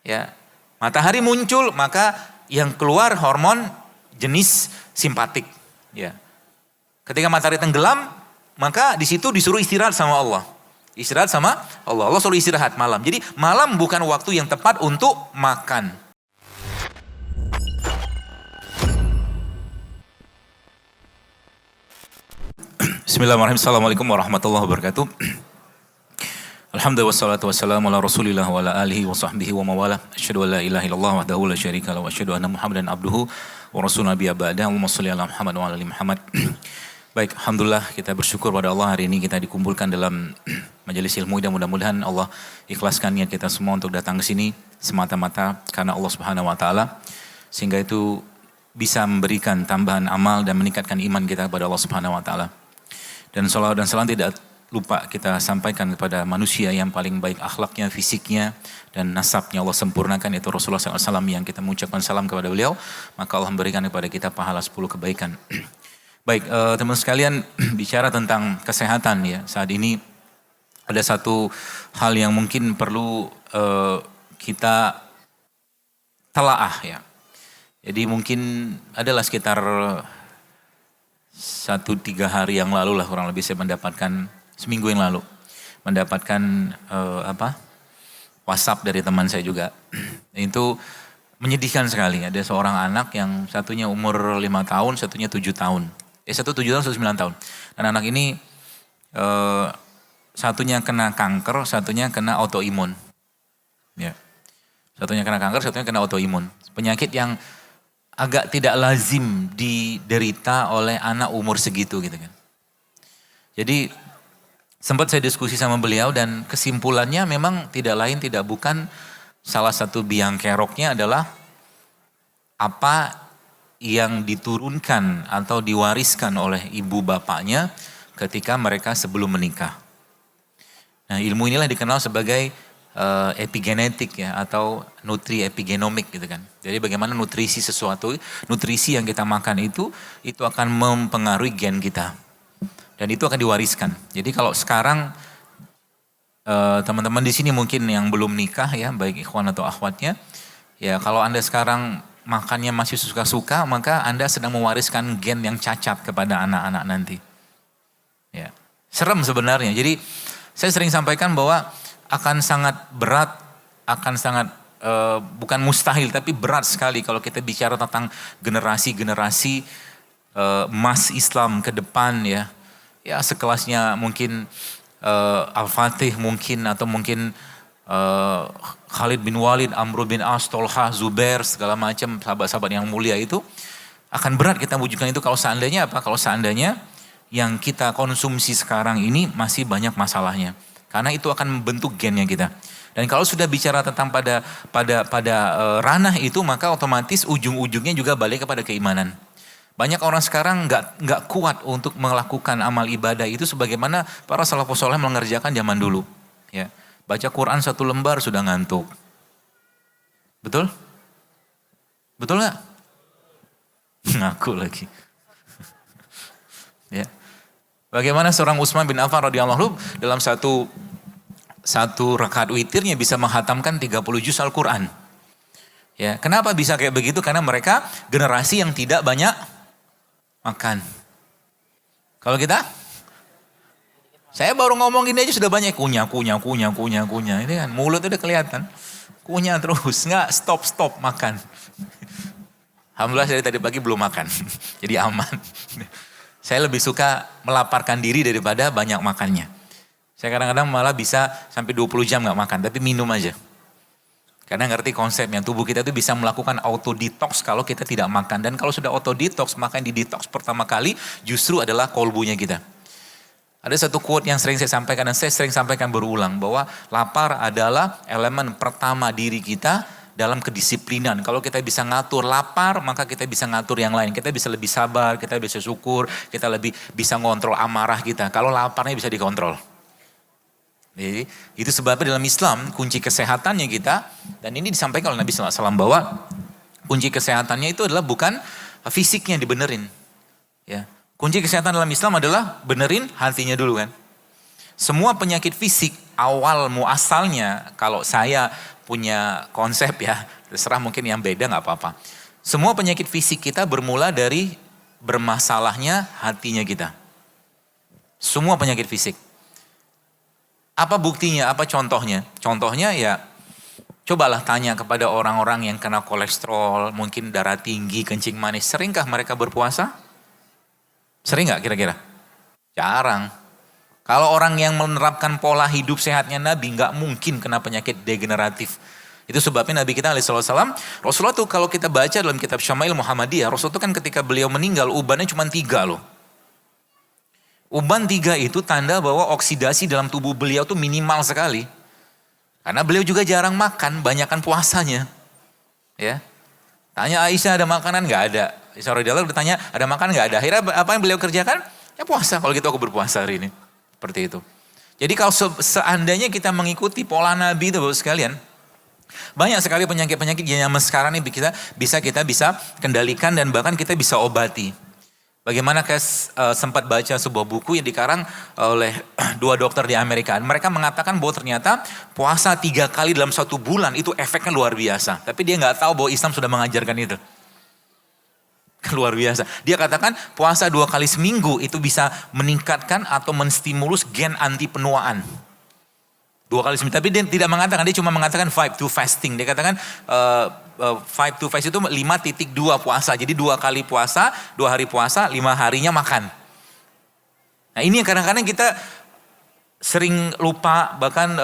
Ya, matahari muncul maka yang keluar hormon jenis simpatik. Ya, ketika matahari tenggelam maka di situ disuruh istirahat sama Allah. Istirahat sama Allah. Allah suruh istirahat malam. Jadi malam bukan waktu yang tepat untuk makan. Bismillahirrahmanirrahim. Assalamualaikum warahmatullahi wabarakatuh. Alhamdulillah wassalatu wassalamu ala rasulillah wa ala alihi wa sahbihi wa mawala. Asyhadu an la ilaha illallah wahdahu la syarika lahu wa asyhadu anna Muhammadan abduhu wa rasuluhu nabiyya ba'da. Allahumma shalli ala Muhammad wa ala ali Muhammad. Baik, alhamdulillah kita bersyukur pada Allah hari ini kita dikumpulkan dalam majelis ilmu dan mudah-mudahan Allah ikhlaskan niat kita semua untuk datang ke sini semata-mata karena Allah Subhanahu wa taala sehingga itu bisa memberikan tambahan amal dan meningkatkan iman kita kepada Allah Subhanahu wa taala. Dan salawat dan salam tidak lupa kita sampaikan kepada manusia yang paling baik akhlaknya, fisiknya, dan nasabnya Allah sempurnakan yaitu Rasulullah SAW yang kita mengucapkan salam kepada beliau. Maka Allah memberikan kepada kita pahala 10 kebaikan. Baik, teman sekalian bicara tentang kesehatan ya. Saat ini ada satu hal yang mungkin perlu kita telaah ya. Jadi mungkin adalah sekitar 1-3 hari yang lalu lah kurang lebih saya mendapatkan, seminggu yang lalu, mendapatkan WhatsApp dari teman saya juga. Itu menyedihkan sekali, ada seorang anak yang satunya umur 5 tahun, satunya 7 tahun. Satu 7 tahun, satu 9 tahun. Dan anak ini satunya kena kanker, satunya kena autoimun. Ya. Satunya kena kanker, satunya kena autoimun. Penyakit yang agak tidak lazim diderita oleh anak umur segitu gitu kan. Jadi sempat saya diskusi sama beliau dan kesimpulannya memang tidak lain tidak bukan salah satu biang keroknya adalah apa yang diturunkan atau diwariskan oleh ibu bapaknya ketika mereka sebelum menikah. Nah ilmu inilah dikenal sebagai epigenetik ya atau nutri epigenomik gitu kan. Jadi bagaimana nutrisi sesuatu, nutrisi yang kita makan itu akan mempengaruhi gen kita. Dan itu akan diwariskan. Jadi kalau sekarang teman-teman di sini mungkin yang belum nikah ya, baik ikhwan atau akhwatnya, ya kalau Anda sekarang makannya masih suka-suka, maka Anda sedang mewariskan gen yang cacat kepada anak-anak nanti. Ya, serem sebenarnya. Jadi saya sering sampaikan bahwa akan sangat berat, akan sangat bukan mustahil tapi berat sekali kalau kita bicara tentang generasi-generasi emas Islam ke depan ya. Ya sekelasnya mungkin Al-Fatih mungkin atau mungkin Khalid bin Walid, Amr bin As, Tolha, Zubair segala macam sahabat-sahabat yang mulia itu akan berat kita wujudkan itu kalau seandainya apa? Kalau seandainya yang kita konsumsi sekarang ini masih banyak masalahnya. Karena itu akan membentuk gennya kita. Dan kalau sudah bicara tentang pada ranah itu maka otomatis ujung-ujungnya juga balik kepada keimanan. Banyak orang sekarang nggak kuat untuk melakukan amal ibadah itu sebagaimana para salafus saleh mengerjakan zaman dulu. Ya, baca Quran 1 lembar sudah ngantuk. Betul? Betul nggak? Ngaku lagi. Ya. Bagaimana seorang Utsman bin Affan radhiyallahu anhu dalam satu rakaat witirnya bisa menghatamkan 30 juz Al-Quran. Ya, kenapa bisa kayak begitu? Karena mereka generasi yang tidak banyak makan. Kalau kita, saya baru ngomong gini aja sudah banyak kunyah. Ini kan mulut udah kelihatan. Kunyah terus, nggak stop makan. Alhamdulillah saya tadi pagi belum makan, jadi aman. Saya lebih suka melaparkan diri daripada banyak makannya. Saya kadang-kadang malah bisa sampai 20 jam gak makan, tapi minum aja. Karena ngerti konsepnya, tubuh kita itu bisa melakukan auto detox kalau kita tidak makan. Dan kalau sudah auto detox, maka yang di detox pertama kali justru adalah kolbunya kita. Ada satu quote yang sering saya sampaikan dan saya sering sampaikan berulang bahwa lapar adalah elemen pertama diri kita dalam kedisiplinan. Kalau kita bisa ngatur lapar, maka kita bisa ngatur yang lain. Kita bisa lebih sabar, kita bisa syukur, kita lebih bisa ngontrol amarah kita. Kalau laparnya bisa dikontrol. Jadi itu sebabnya dalam Islam kunci kesehatannya kita, dan ini disampaikan oleh Nabi SAW bahwa kunci kesehatannya itu adalah bukan fisiknya dibenerin. Ya. Kunci kesehatan dalam Islam adalah benerin hatinya dulu kan. Semua penyakit fisik awal muasalnya kalau saya punya konsep ya, terserah mungkin yang beda nggak apa-apa. Semua penyakit fisik kita bermula dari bermasalahnya hatinya kita. Semua penyakit fisik. Apa buktinya, apa contohnya? Contohnya ya cobalah tanya kepada orang-orang yang kena kolesterol, mungkin darah tinggi, kencing manis. Seringkah mereka berpuasa? Sering nggak kira-kira? Jarang. Kalau orang yang menerapkan pola hidup sehatnya Nabi, nggak mungkin kena penyakit degeneratif. Itu sebabnya Nabi kita alaihissalam, Rasulullah tuh kalau kita baca dalam kitab Syama'il Muhammadiyah, Rasulullah tuh kan ketika beliau meninggal, ubannya cuma 3 loh. Uban 3 itu tanda bahwa oksidasi dalam tubuh beliau tuh minimal sekali. Karena beliau juga jarang makan, banyakkan puasanya. Ya. Tanya Aisyah ada makanan? Nggak ada. Aisyah radhiyallahu bertanya ada makanan? Nggak ada. Akhirnya apa yang beliau kerjakan? Ya puasa, kalau gitu aku berpuasa hari ini. Seperti itu. Jadi kalau seandainya kita mengikuti pola Nabi itu Bapak sekalian, banyak sekali penyakit-penyakit yang sekarang ini kita bisa kendalikan dan bahkan kita bisa obati. Bagaimana sempat baca sebuah buku yang dikarang oleh 2 dokter di Amerika. Mereka mengatakan bahwa ternyata puasa 3 kali dalam 1 bulan itu efeknya luar biasa. Tapi dia nggak tahu bahwa Islam sudah mengajarkan itu. Luar biasa. Dia katakan puasa 2 kali seminggu itu bisa meningkatkan atau menstimulus gen anti penuaan. 2 kali seminggu. Tapi dia tidak mengatakan, dia cuma mengatakan 5-2 fasting. Dia katakan 5-2 fast itu 5.2 puasa. Jadi 2 kali puasa, 2 hari puasa, 5 harinya makan. Nah ini yang kadang-kadang kita sering lupa, bahkan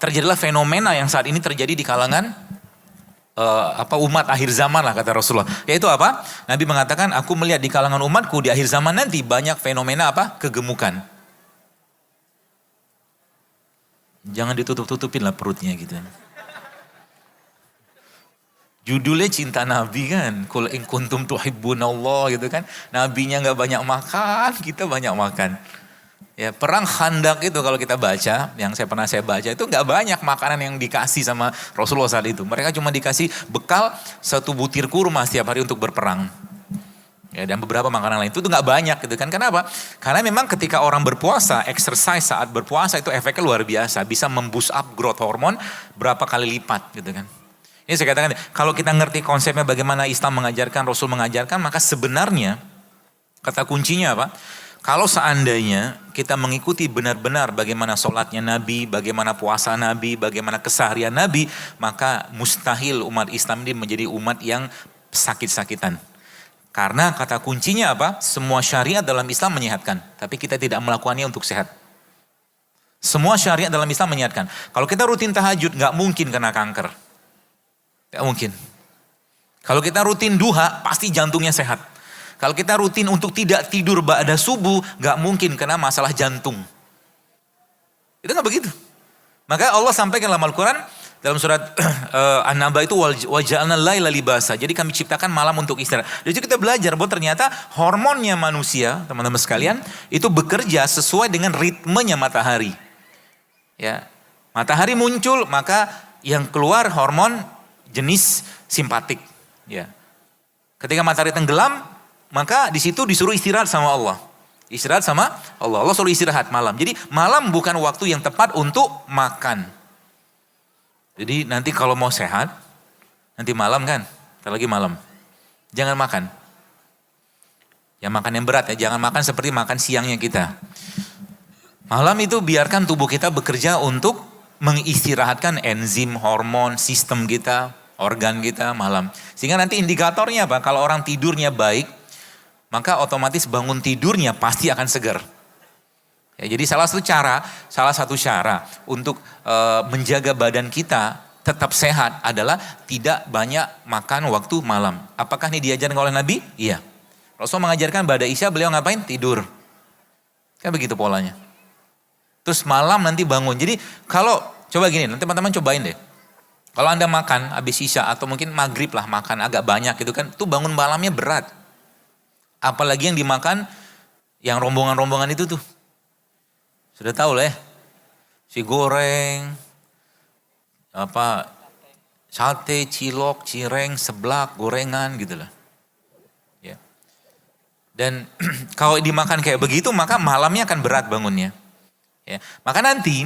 terjadilah fenomena yang saat ini terjadi di kalangan umat akhir zaman lah kata Rasulullah. Yaitu apa? Nabi mengatakan aku melihat di kalangan umatku di akhir zaman nanti banyak fenomena kegemukan. Jangan ditutup-tutupin lah perutnya gitu. Judulnya cinta Nabi kan. Qul in kuntum tuhibbunallah gitu kan. Nabinya gak banyak makan, kita banyak makan. Ya, perang Khandak itu kalau kita baca, yang saya baca itu gak banyak makanan yang dikasih sama Rasulullah saat itu. Mereka cuma dikasih bekal 1 butir kurma setiap hari untuk berperang. Ya, dan beberapa makanan lain itu gak banyak gitu kan. Kenapa? Karena memang ketika orang berpuasa, exercise saat berpuasa itu efeknya luar biasa. Bisa memboost up growth hormone berapa kali lipat gitu kan. Ini saya katakan, kalau kita ngerti konsepnya bagaimana Islam mengajarkan, Rasul mengajarkan, maka sebenarnya kata kuncinya apa? Kalau seandainya kita mengikuti benar-benar bagaimana sholatnya Nabi, bagaimana puasa Nabi, bagaimana keseharian Nabi, maka mustahil umat Islam ini menjadi umat yang sakit-sakitan. Karena kata kuncinya apa? Semua syariat dalam Islam menyehatkan, tapi kita tidak melakukannya untuk sehat. Semua syariat dalam Islam menyehatkan. Kalau kita rutin tahajud, nggak mungkin kena kanker. Nggak mungkin. Kalau kita rutin duha, pasti jantungnya sehat. Kalau kita rutin untuk tidak tidur ba'da subuh, gak mungkin kena masalah jantung. Itu gak begitu. Maka Allah sampaikan dalam Al-Quran, dalam surat An-Naba itu, waja'alna laila libasa. Jadi kami ciptakan malam untuk istirahat. Jadi kita belajar bahwa ternyata hormonnya manusia, teman-teman sekalian, itu bekerja sesuai dengan ritmenya matahari. Ya, matahari muncul, maka yang keluar hormon jenis simpatik. Ya. Ketika matahari tenggelam, maka di situ disuruh istirahat sama Allah. Istirahat sama Allah. Allah suruh istirahat malam. Jadi malam bukan waktu yang tepat untuk makan. Jadi nanti kalau mau sehat, nanti malam kan, ntar lagi malam. Jangan makan. Ya makan yang berat ya, jangan makan seperti makan siangnya kita. Malam itu biarkan tubuh kita bekerja untuk mengistirahatkan enzim, hormon, sistem kita, organ kita malam. Sehingga nanti indikatornya apa? Kalau orang tidurnya baik, maka otomatis bangun tidurnya pasti akan segar. Ya, jadi salah satu cara untuk menjaga badan kita tetap sehat adalah tidak banyak makan waktu malam. Apakah ini diajarkan oleh Nabi? Iya. Rasul mengajarkan pada Isya beliau ngapain? Tidur. Kan begitu polanya. Terus malam nanti bangun. Jadi kalau coba gini, nanti teman-teman cobain deh. Kalau Anda makan habis Isya atau mungkin maghrib lah makan agak banyak gitu kan, tuh bangun malamnya berat. Apalagi yang dimakan, yang rombongan-rombongan itu tuh. Sudah tahu lah ya. Si goreng, sate, cilok, cireng, seblak, gorengan gitu lah. Ya. Dan kalau dimakan kayak begitu maka malamnya akan berat bangunnya. Ya. Maka nanti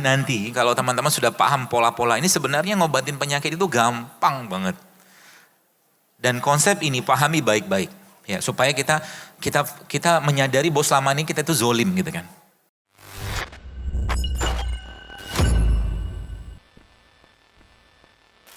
kalau teman-teman sudah paham pola-pola ini, sebenarnya ngobatin penyakit itu gampang banget. Dan konsep ini pahami baik-baik, ya, supaya kita menyadari bahwa selama ini kita itu zolim gitu kan.